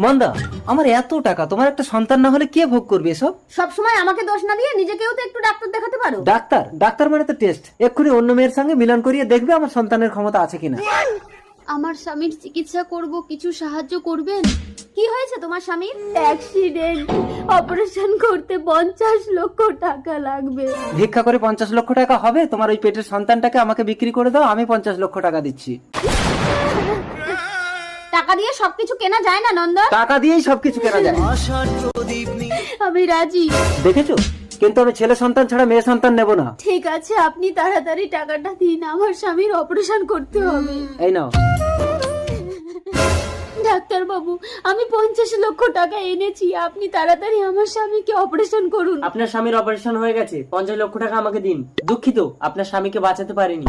মন্দা, আমার এত টাকা, তোমার একটা সন্তান না হলে কে ভোগ করবে এসব? সবসময় আমাকে দোষ না দিয়ে নিজেকেও তো একটু ডাক্তার দেখাতে পারো। ডাক্তার? ডাক্তার মানে তো টেস্ট। এক্ষুনি অন্য মেয়ের সঙ্গে মিলন করিয়ে দেখবে আমার সন্তানের ক্ষমতা আছে কিনা। আমার স্বামীর চিকিৎসা করব, কিছু সাহায্য করবেন? কি হয়েছে তোমার স্বামীর? অ্যাক্সিডেন্ট, অপারেশন করতে 50 লক্ষ টাকা লাগবে। ভিক্ষা করে 50 লক্ষ টাকা হবে? তোমার ওই পেটের সন্তানটাকে আমাকে বিক্রি করে দাও, আমি 50 লক্ষ টাকা দিচ্ছি। টাকা দিয়ে সবকিছু কেনা যায় না নন্দন। টাকা দিয়েই সবকিছু কেনা যায়। আমি রাজি। দেখেছো, কিন্তু আমি ছেলে সন্তান ছাড়া মেয়ে সন্তান নেব না। ঠিক আছে, আপনি তাড়াতাড়ি টাকাটা দিন, আমার স্বামীর অপারেশন করতে হবে। এই নাও। ডাক্তার বাবু, আমি 50 লক্ষ টাকা এনেছি, আপনি তাড়াতাড়ি আমার স্বামীকে অপারেশন করুন। আপনার স্বামীর অপারেশন হয়ে গেছে, 50 লক্ষ টাকা আমাকে দিন। দুঃখিত, আপনার স্বামীকে বাঁচাতে পারিনি।